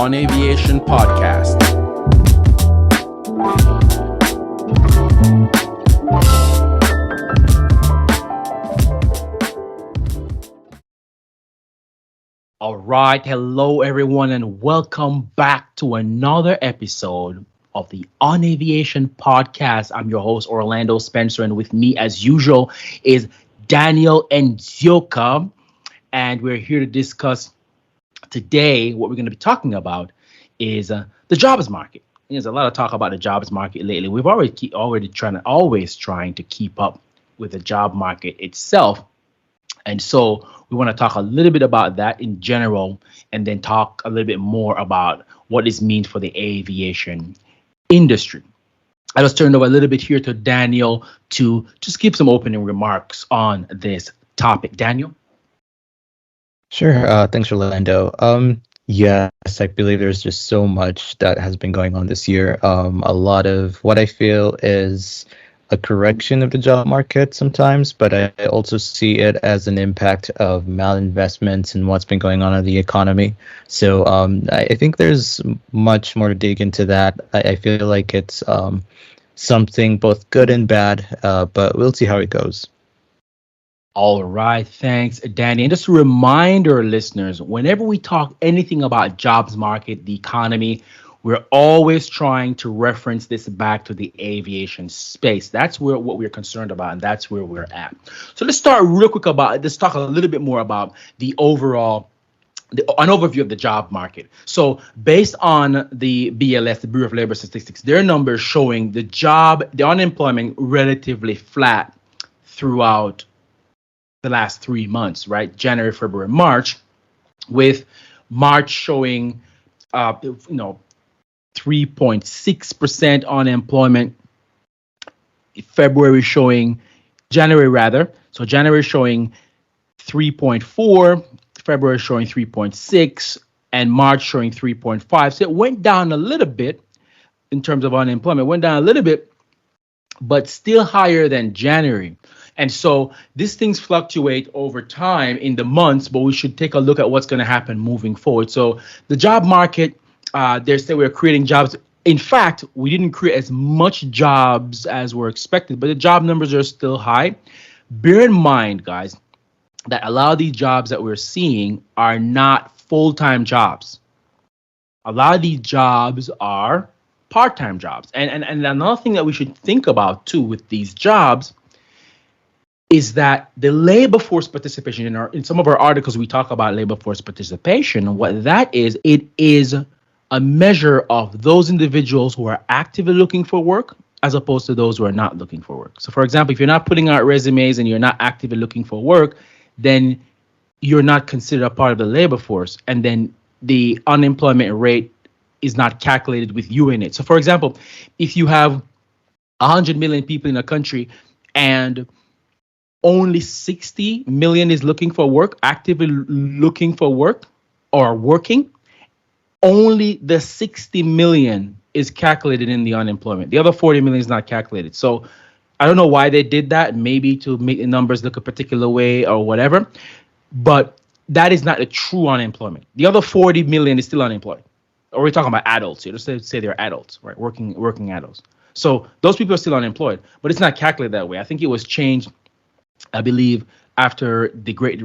On Aviation podcast. All right, hello everyone, and welcome back to another episode of the On Aviation podcast. I'm your host, Orlando Spencer, and with me, as usual, is Daniel Nzioka, and we're here to discuss today. What we're going to be talking about is the jobs market. There's a lot of talk about the jobs market lately. We've always trying to keep up with the job market itself, and so we want to talk a little bit about that in general, and then talk a little bit more about what this means for the aviation industry. I just turned over a little bit here to Daniel to just give some opening remarks on this topic. Daniel? Sure. Thanks, Orlando. Yes, I believe there's just so much that has been going on this year. A lot of what I feel is a correction of the job market sometimes, but I also see it as an impact of malinvestments and what's been going on in the economy. So I think there's much more to dig into that. I feel like it's something both good and bad, but we'll see how it goes. All right, thanks, Danny. And just a reminder, listeners, whenever we talk anything about jobs market, the economy, we're always trying to reference this back to the aviation space. That's what we're concerned about, and that's where we're at. So let's start real quick let's talk a little bit more about an overview of the job market. So based on the BLS, the Bureau of Labor Statistics, their numbers showing the unemployment relatively flat throughout the last 3 months, right? January, February, March, with March showing 3.6% unemployment, January showing 3.4, February showing 3.6, and March showing 3.5. So it went down a little bit in terms of unemployment, but still higher than January. And so these things fluctuate over time in the months, but we should take a look at what's going to happen moving forward. So the job market, they say we're creating jobs. In fact, we didn't create as much jobs as were expected, but the job numbers are still high. Bear in mind, guys, that a lot of these jobs that we're seeing are not full-time jobs. A lot of these jobs are part-time jobs. And another thing that we should think about, too, with these jobs is that the labor force participation, in some of our articles, we talk about labor force participation. What that is, it is a measure of those individuals who are actively looking for work as opposed to those who are not looking for work. So, for example, if you're not putting out resumes and you're not actively looking for work, then you're not considered a part of the labor force. And then the unemployment rate is not calculated with you in it. So, for example, if you have 100 million people in a country and only 60 million is looking for work, actively looking for work or working, only the 60 million is calculated in the unemployment. The other 40 million is not calculated. So I don't know why they did that, maybe to make the numbers look a particular way or whatever, but that is not the true unemployment. The other 40 million is still unemployed. Or we're talking about adults here. Let's say they're adults, right? Working adults. So those people are still unemployed, but it's not calculated that way. I think it was changed, I believe, after the Great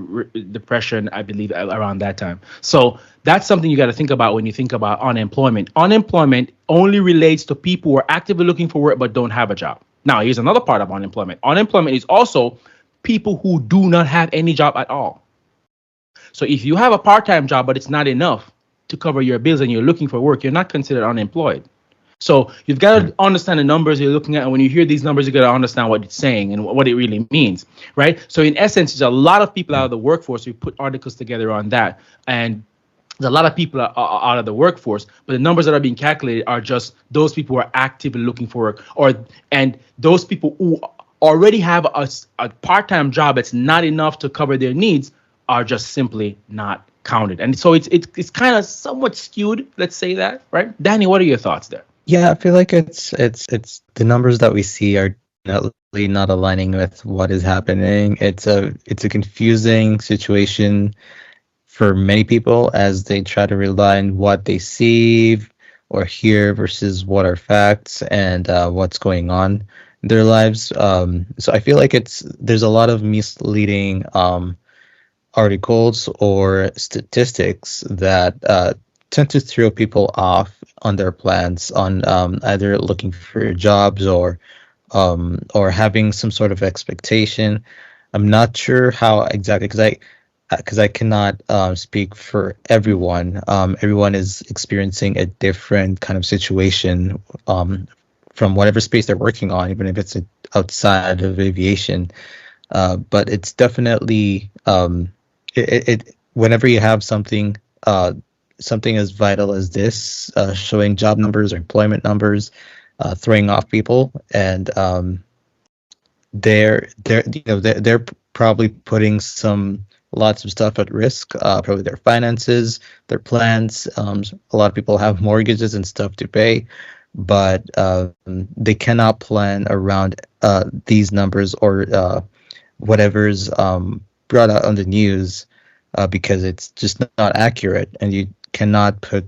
Depression, I believe around that time. So that's something you got to think about when you think about unemployment. Unemployment only relates to people who are actively looking for work but don't have a job. Now, here's another part of unemployment. Unemployment is also people who do not have any job at all. So if you have a part-time job, but it's not enough to cover your bills and you're looking for work, you're not considered unemployed. So you've got to understand the numbers you're looking at. And when you hear these numbers, you got to understand what it's saying and what it really means, right? So in essence, there's a lot of people out of the workforce. We put articles together on that. And there's a lot of people out of the workforce, but the numbers that are being calculated are just those people who are actively looking for work, and those people who already have a part-time job that's not enough to cover their needs are just simply not counted. And so it's kind of somewhat skewed, let's say that, right? Danny, what are your thoughts there? Yeah, I feel like it's the numbers that we see are definitely not aligning with what is happening. It's a confusing situation for many people as they try to rely on what they see or hear versus what are facts and what's going on in their lives. So I feel like there's a lot of misleading articles or statistics that tend to throw people off on their plans on either looking for jobs or having some sort of expectation. I'm not sure how exactly because I cannot speak for everyone. Everyone is experiencing a different kind of situation from whatever space they're working on, even if it's outside of aviation. But it's definitely whenever you have something as vital as this, showing job numbers or employment numbers, throwing off people, and they're probably putting lots of stuff at risk, probably their finances, their plans. A lot of people have mortgages and stuff to pay, but they cannot plan around these numbers or whatever's brought out on the news because it's just not accurate, and you cannot put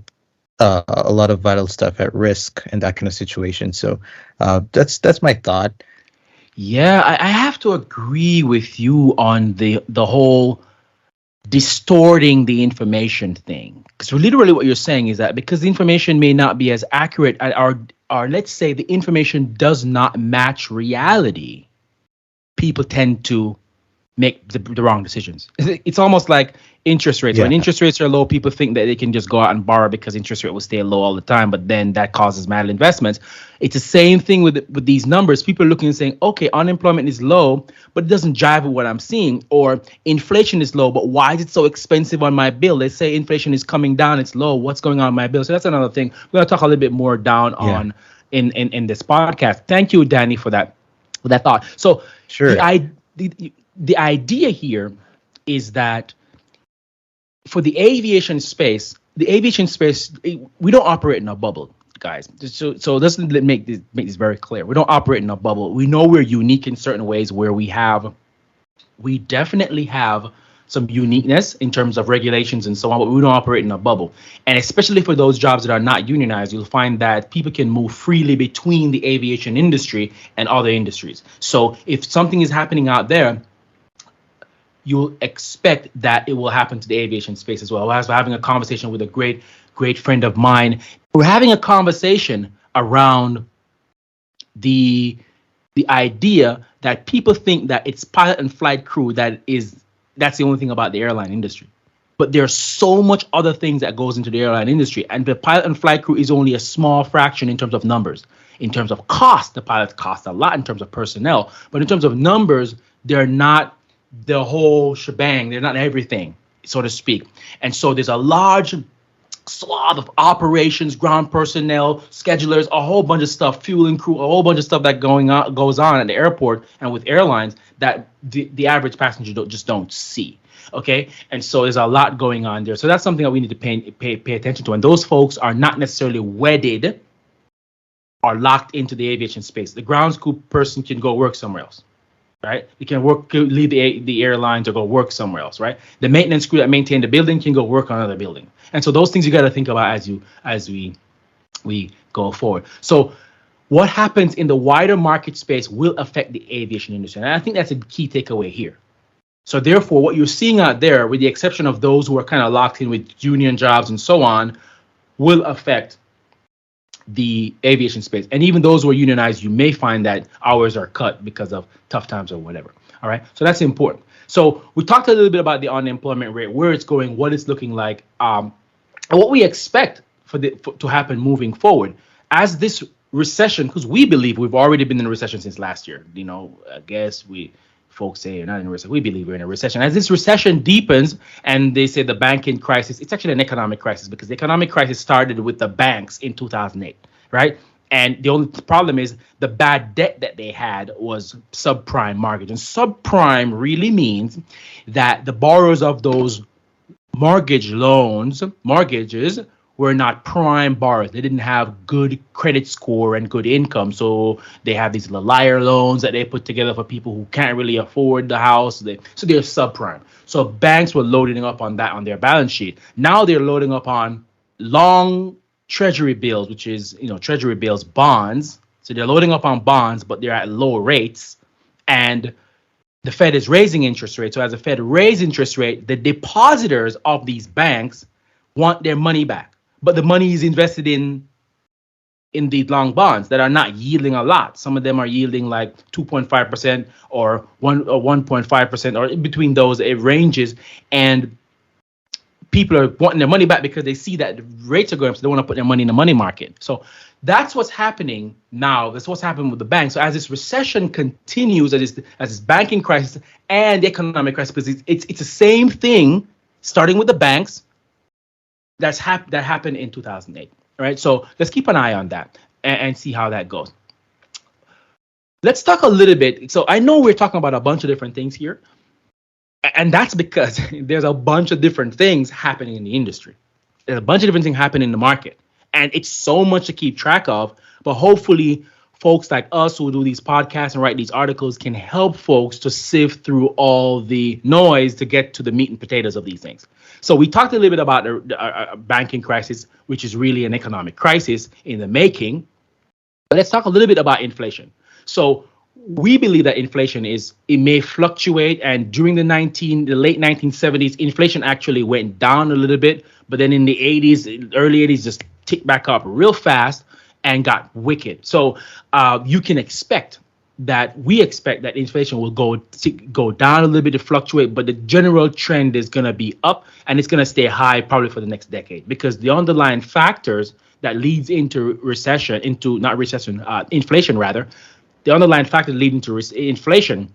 a lot of vital stuff at risk in that kind of situation. So that's my thought. Yeah, I have to agree with you on the whole distorting the information thing. Because literally what you're saying is that because the information may not be as accurate, or let's say the information does not match reality, people tend to make the wrong decisions. It's almost like interest rates. When Yeah. interest rates are low, people think that they can just go out and borrow because interest rate will stay low all the time, but then that causes malinvestments. It's the same thing with these numbers. People are looking and saying, okay, unemployment is low, but it doesn't jive with what I'm seeing. Or inflation is low, but why is it so expensive on my bill? Let's say inflation is coming down, it's low. What's going on in my bill? So that's another thing. We're going to talk a little bit more down Yeah. on in this podcast. Thank you, Danny, for that thought. So Sure. the idea here is that for the aviation space, we don't operate in a bubble, guys. So let's make this very clear. We don't operate in a bubble. We know we're unique in certain ways where we definitely have some uniqueness in terms of regulations and so on, but we don't operate in a bubble. And especially for those jobs that are not unionized, you'll find that people can move freely between the aviation industry and other industries. So if something is happening out there, you'll expect that it will happen to the aviation space as well. I was having a conversation with a great friend of mine. We're having a conversation around the idea that people think that it's pilot and flight crew that's the only thing about the airline industry. But there's so much other things that goes into the airline industry, and the pilot and flight crew is only a small fraction in terms of numbers. In terms of cost, the pilots cost a lot in terms of personnel, but in terms of numbers, they're not the whole shebang. They're not everything, so to speak. And so there's a large swath of operations, ground personnel, schedulers, a whole bunch of stuff, fuel and crew, a whole bunch of stuff that goes on at the airport and with airlines that the average passenger just don't see. Okay, and so there's a lot going on there. So that's something that we need to pay attention to. And those folks are not necessarily wedded or locked into the aviation space. The ground crew person can go work somewhere else. Right, you can leave the airlines or go work somewhere else. Right, the maintenance crew that maintain the building can go work on another building. And so those things you got to think about as we go forward. So what happens in the wider market space will affect the aviation industry, and I think that's a key takeaway here. So therefore, what you're seeing out there, with the exception of those who are kind of locked in with union jobs and so on, will affect the aviation space. And even those who are unionized, you may find that hours are cut because of tough times or whatever. All right, so that's important. So we talked a little bit about the unemployment rate, where it's going, what it's looking like, and what we expect to happen moving forward as this recession, because we believe we've already been in a recession since last year. You know, I guess folks say you're not in a recession. We believe we're in a recession. As this recession deepens, and they say the banking crisis, it's actually an economic crisis, because the economic crisis started with the banks in 2008, right? And the only problem is the bad debt that they had was subprime mortgage. And subprime really means that the borrowers of those mortgages were not prime borrowers. They didn't have good credit score and good income. So they have these liar loans that they put together for people who can't really afford the house. So they're subprime. So banks were loading up on that on their balance sheet. Now they're loading up on long treasury bills, which is, treasury bills, bonds. So they're loading up on bonds, but they're at low rates. And the Fed is raising interest rates. So as the Fed raises interest rate, the depositors of these banks want their money back. But the money is invested in these long bonds that are not yielding a lot. Some of them are yielding like 2.5% or 1.5%, or in between those, it ranges. And people are wanting their money back because they see that the rates are going up, so they want to put their money in the money market. So that's what's happening now. That's what's happening with the banks. So as this recession continues, as this banking crisis and the economic crisis, because it's the same thing, starting with the banks, that happened in 2008. Right? So let's keep an eye on that and see how that goes. Let's talk a little bit. So I know we're talking about a bunch of different things here, and that's because there's a bunch of different things happening in the industry. There's a bunch of different things happening in the market, and it's so much to keep track of. But hopefully folks like us who do these podcasts and write these articles can help folks to sift through all the noise to get to the meat and potatoes of these things. So we talked a little bit about the banking crisis, which is really an economic crisis in the making. But let's talk a little bit about inflation. So we believe that inflation it may fluctuate, and during the late 1970s, inflation actually went down a little bit, but then in the 80s, early 80s, just ticked back up real fast and got wicked. So you can expect that inflation will go down a little bit to fluctuate, but the general trend is going to be up, and it's going to stay high probably for the next decade, because the underlying factors that leads into inflation rather, the underlying factors leading to inflation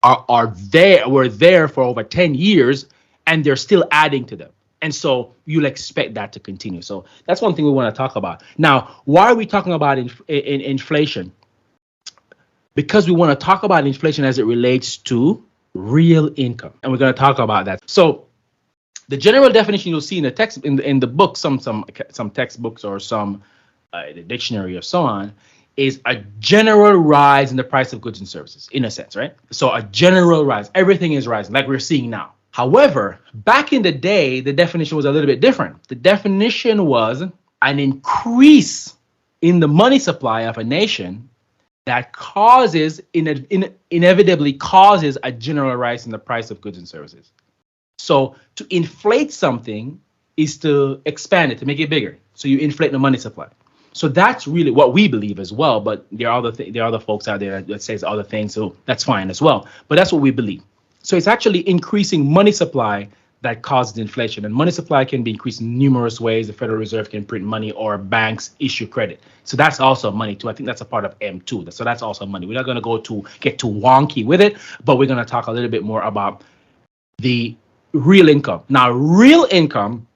were there for over 10 years, and they're still adding to them. And so you'll expect that to continue. So that's one thing we want to talk about. Now, why are we talking about inflation? Because we want to talk about inflation as it relates to real income, and we're going to talk about that. So the general definition you'll see in the text in the book, some textbooks or some the dictionary or so on, is a general rise in the price of goods and services, in a sense, right? So a general rise, everything is rising like we're seeing now. However, back in the day, the definition was a little bit different. The definition was an increase in the money supply of a nation that inevitably causes a general rise in the price of goods and services. So to inflate something is to expand it, to make it bigger. So you inflate the money supply. So that's really what we believe as well. But there are other folks out there that says other things, so that's fine as well. But that's what we believe. So it's actually increasing money supply that causes inflation. And money supply can be increased in numerous ways. The Federal Reserve can print money, or banks issue credit. So that's also money too. I think that's a part of M2. So that's also money. We're not going to get too wonky with it, but we're going to talk a little bit more about the real income. Now, real income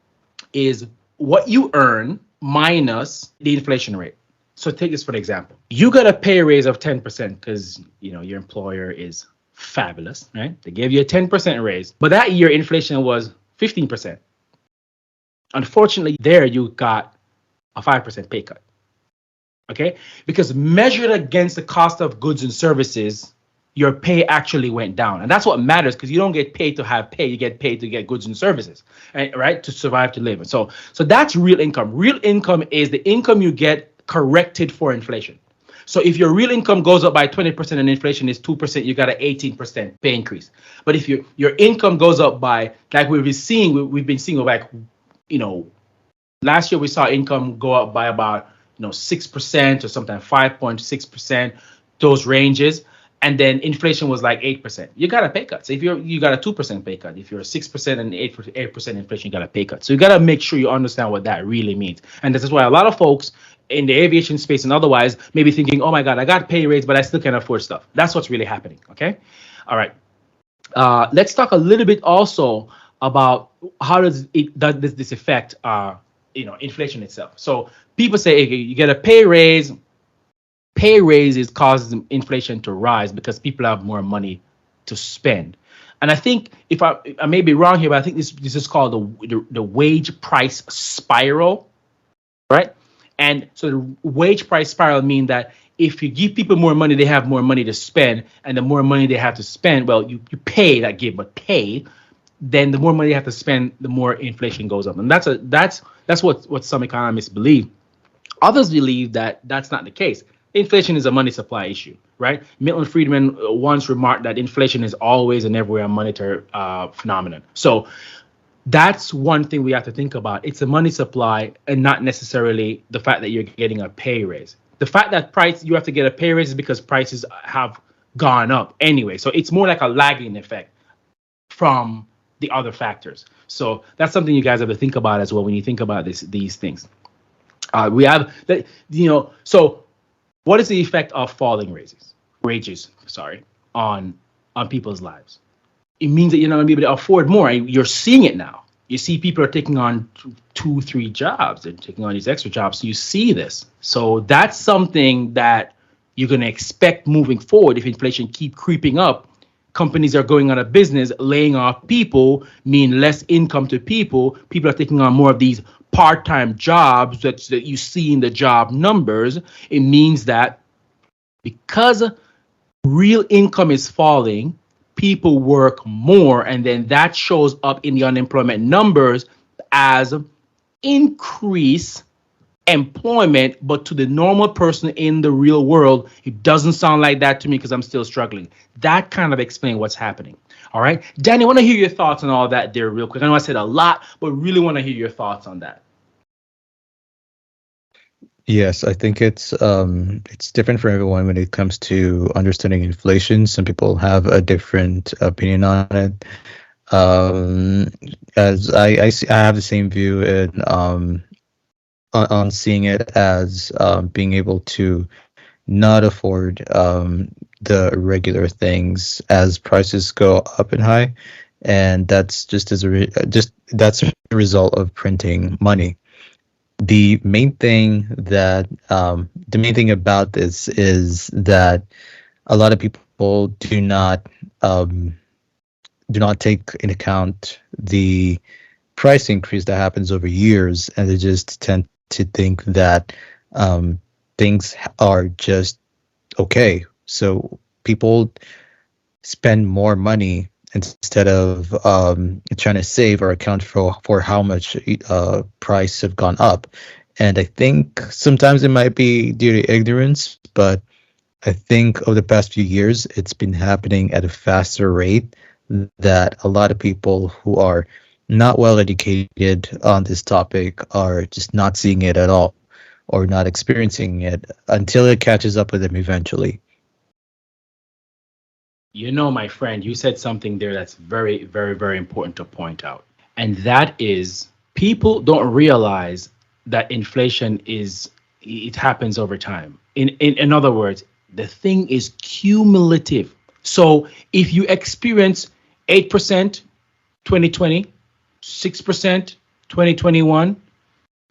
is what you earn minus the inflation rate. So take this for an example. You got a pay raise of 10% because your employer is fabulous, right? They gave you a 10% raise, but that year inflation was 15%. Unfortunately, there you got a 5% pay cut. Okay? Because measured against the cost of goods and services, your pay actually went down. And that's what matters, because you don't get paid to have pay, you get paid to get goods and services, right? To survive, to live. So that's real income. Real income is the income you get corrected for inflation. So if your real income goes up by 20% and inflation is 2%, you got an 18% pay increase. But if your income goes up by, like we've been seeing like, last year we saw income go up by about 6% or sometimes 5.6%, those ranges. And then inflation was like 8%. You got a pay cut. So if you got a 2% pay cut. If you're 6% and 8% inflation, you got a pay cut. So you got to make sure you understand what that really means. And this is why a lot of folks in the aviation space and otherwise may be thinking, oh my God, I got pay raise, but I still can't afford stuff. That's what's really happening. Okay. All right. Let's talk a little bit also about how does this affect inflation itself. So people say, hey, you get a pay raise. Pay raises causes inflation to rise because people have more money to spend. And I think if I may be wrong here, but I think this is called the wage price spiral, right? And so the wage price spiral mean that if you give people more money, they have more money to spend, and the more money they have to spend, well, you pay that give, but pay, then the more money you have to spend, the more inflation goes up, and that's what some economists believe. Others believe that that's not the case. Inflation is a money supply issue, right? Milton Friedman once remarked that inflation is always and everywhere a monetary phenomenon. So that's one thing we have to think about. It's a money supply and not necessarily the fact that you're getting a pay raise. The fact that you have to get a pay raise is because prices have gone up anyway. So it's more like a lagging effect from the other factors. So that's something you guys have to think about as well when you think about these things. We have that, so what is the effect of falling wages, on people's lives? It means that you're not going to be able to afford more. And you're seeing it now. You see people are taking on 2-3 jobs. They're taking on these extra jobs. So you see this. So that's something that you're going to expect moving forward. If inflation keep creeping up, companies are going out of business, laying off people, mean less income to people. People are taking on more of these part-time jobs that you see in the job numbers. It means that because real income is falling, people work more, and then that shows up in the unemployment numbers as increase employment. But to the normal person in the real world, it doesn't sound like that to me because I'm still struggling. That kind of explains what's happening. All right, Danny, I want to hear your thoughts on all that there real quick. I know I said a lot, but really want to hear your thoughts on that. Yes, I think it's different for everyone when it comes to understanding inflation. Some people have a different opinion on it. As I have the same view in on seeing it as being able to not afford the regular things as prices go up and high, and that's just that's a result of printing money. The main thing about this is that a lot of people do not take into account the price increase that happens over years, and they just tend to think that things are just okay. So people spend more money instead of trying to save or account for how much price have gone up. And I think sometimes it might be due to ignorance, but I think over the past few years, it's been happening at a faster rate that a lot of people who are not well educated on this topic are just not seeing it at all or not experiencing it until it catches up with them eventually. My friend, you said something there that's very, very, very important to point out. And that is people don't realize that inflation it happens over time. In other words, the thing is cumulative. So if you experience 8% 2020, 6% 2021,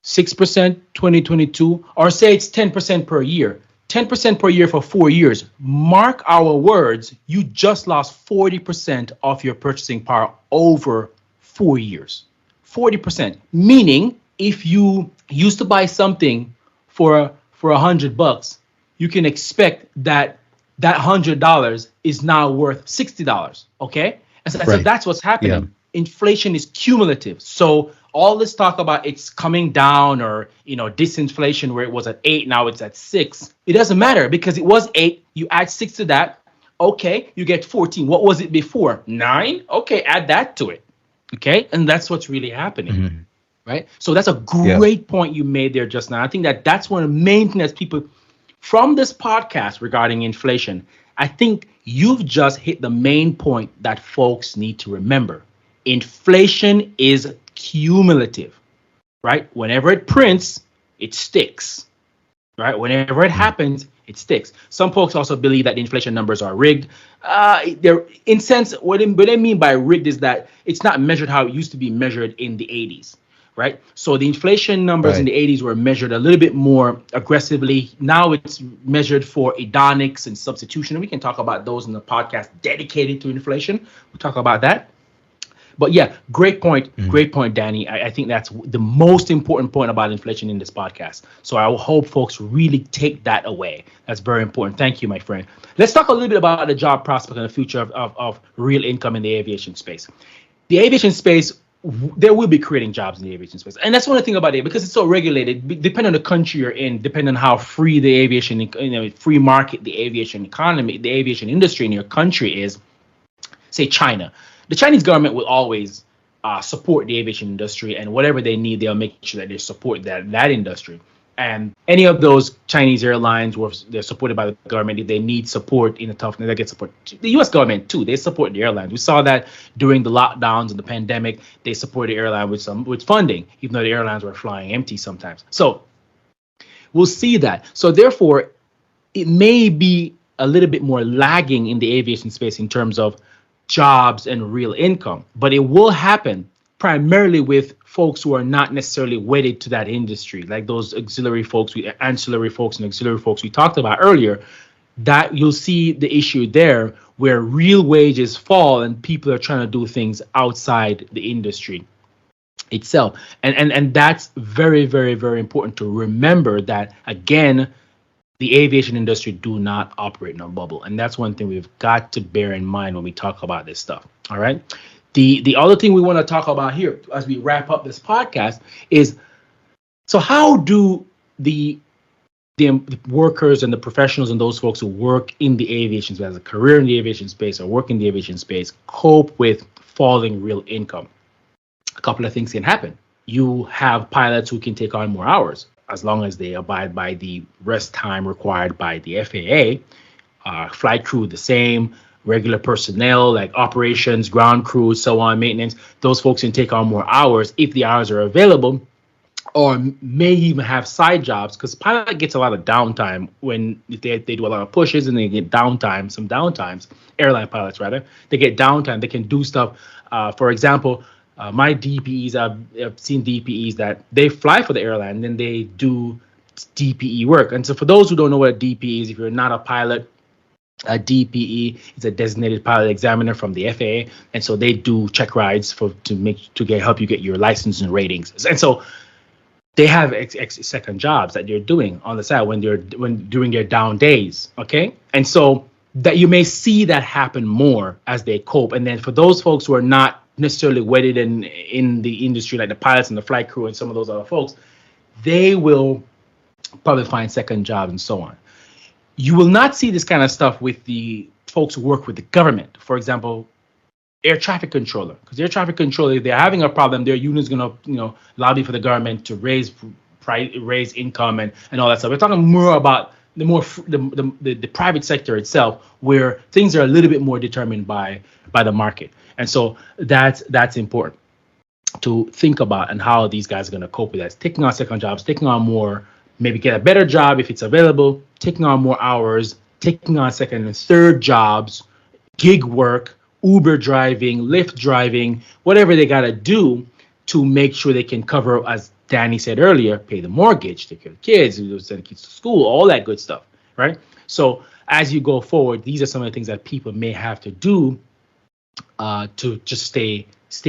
6% 2022, or say it's 10% per year. 10% per year for 4 years. Mark our words, you just lost 40% of your purchasing power over 4 years. 40%. Meaning, if you used to buy something for $100, you can expect that $100 is now worth $60. Okay, and so Right. that's what's happening. Yeah. Inflation is cumulative. So all this talk about it's coming down or disinflation where it was at 8, now it's at 6. It doesn't matter because it was 8. You add 6 to that. Okay, you get 14. What was it before? 9. Okay, add that to it. Okay, and that's what's really happening. Mm-hmm. Right. So that's a great point you made there just now. I think that's one of the main things that people from this podcast regarding inflation. I think you've just hit the main point that folks need to remember. Inflation is cumulative, right? Whenever it prints, it sticks, right? Whenever it happens, it sticks. Some folks also believe that the inflation numbers are rigged. They're in sense, what I mean by rigged is that it's not measured how it used to be measured in the 80s. right? So the inflation numbers in Right. the 80s were measured a little bit more aggressively. Now it's measured for hedonics and substitution. And we can talk about those in the podcast dedicated to inflation. We'll talk about that. But yeah, great point, Danny. I think that's the most important point about inflation in this podcast. So I hope folks really take that away. That's very important. Thank you, my friend. Let's talk a little bit about the job prospect and the future of real income in the aviation space. The aviation space, there will be creating jobs in the aviation space. And that's one thing about it, because it's so regulated, depending on the country you're in, depending on how free the aviation, free market, the aviation economy, the aviation industry in your country is. Say China, the Chinese government will always support the aviation industry, and whatever they need, they'll make sure that they support that industry. And any of those Chinese airlines, where they're supported by the government, if they need support in a tough, they get support. The U.S. government too, they support the airlines. We saw that during the lockdowns and the pandemic, they supported the airline with funding, even though the airlines were flying empty sometimes. So we'll see that. So therefore, it may be a little bit more lagging in the aviation space in terms of jobs and real income, but it will happen primarily with folks who are not necessarily wedded to that industry, like those ancillary folks and auxiliary folks we talked about earlier. That you'll see the issue there, where real wages fall and people are trying to do things outside the industry itself. And that's very, very, very important to remember, that again, the aviation industry do not operate in a bubble. And that's one thing we've got to bear in mind when we talk about this stuff. All right. The other thing we want to talk about here as we wrap up this podcast is, so how do the workers and the professionals and those folks who work in the aviation space, as a career in the aviation space or work in the aviation space, cope with falling real income? A couple of things can happen. You have pilots who can take on more hours, as long as they abide by the rest time required by the FAA. Flight crew, the same. Regular personnel like operations, ground crew, so on, maintenance, those folks can take on more hours if the hours are available, or may even have side jobs, because pilot gets a lot of downtime when they do a lot of pushes, and they get downtime, some downtimes. Airline pilots, rather, they get downtime. They can do stuff. For example, my DPEs, I've seen DPEs that they fly for the airline and then they do DPE work. And so for those who don't know what a DPE is, if you're not a pilot, a DPE is a designated pilot examiner from the FAA, and so they do check rides to help you get your license and ratings. And so they have second jobs that they're doing on the side when during their down days. Okay, and so that you may see that happen more as they cope. And then for those folks who are not necessarily wedded in the industry, like the pilots and the flight crew and some of those other folks, they will probably find second jobs and so on. You will not see this kind of stuff with the folks who work with the government. For example, air traffic controller, because air traffic controller, if they're having a problem, their union's going to lobby for the government to raise income and all that stuff. We're talking more about the private sector itself, where things are a little bit more determined by the market. And so that's important to think about, and how these guys are going to cope with that. Taking on second jobs, taking on more, maybe get a better job if it's available, taking on more hours, taking on second and third jobs, gig work, Uber driving, Lyft driving, whatever they got to do to make sure they can cover, as Danny said earlier, pay the mortgage, take care of the kids, send the kids to school, all that good stuff, right? So as you go forward, these are some of the things that people may have to do to just stay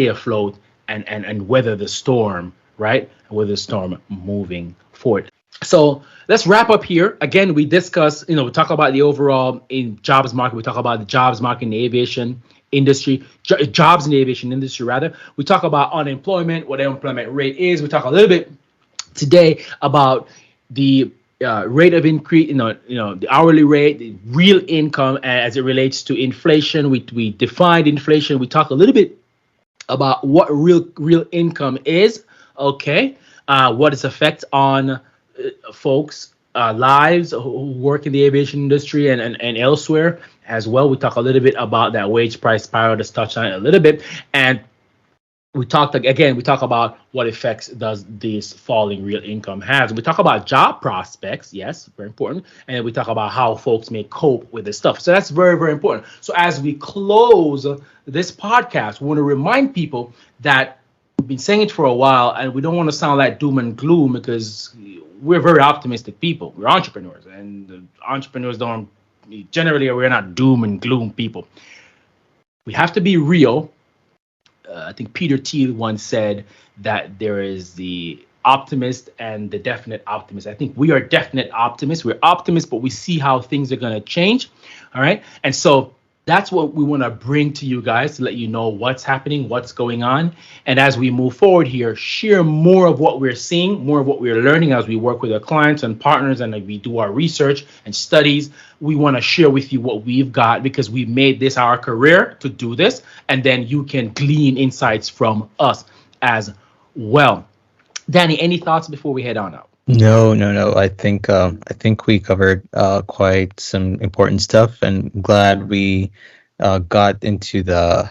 afloat and weather the storm, right? Weather the storm moving forward. So let's wrap up here. Again, we discuss, we talk about the overall jobs market. We talk about the jobs market in the aviation industry, jobs in the aviation industry, rather. We talk about unemployment, what the unemployment rate is. We talk a little bit today about the rate of increase, the hourly rate, the real income as it relates to inflation. We defined inflation. We talk a little bit about what real income is, okay, what its effect on folks' lives who work in the aviation industry and elsewhere as well. We talk a little bit about that wage price spiral, just touched on it a little bit. And we talk about what effects does this falling real income has. We talk about job prospects, yes, very important. And then we talk about how folks may cope with this stuff. So that's very, very important. So as we close this podcast, we want to remind people that we've been saying it for a while, and we don't want to sound like doom and gloom because we're very optimistic people. We're entrepreneurs, and entrepreneurs don't generally, we're not doom and gloom people. We have to be real. I think Peter Thiel once said that there is the optimist and the definite optimist. I think we are definite optimists. We're optimists, but we see how things are going to change. All right. And so that's what we want to bring to you guys to let you know what's happening, what's going on. And as we move forward here, share more of what we're seeing, more of what we're learning as we work with our clients and partners and we do our research and studies. We want to share with you what we've got because we've made this our career to do this. And then you can glean insights from us as well. Danny, any thoughts before we head on out? No. I think we covered quite some important stuff, and I'm glad we got into the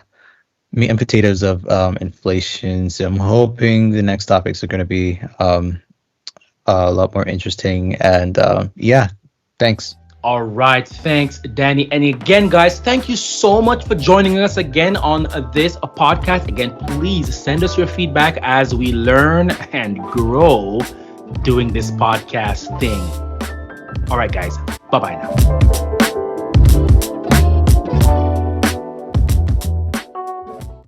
meat and potatoes of inflation. So I'm hoping the next topics are going to be a lot more interesting. And yeah, thanks. All right. Thanks, Danny. And again, guys, thank you so much for joining us again on this podcast. Again, please send us your feedback as we learn and grow doing this podcast thing. All right, guys. Bye-bye now.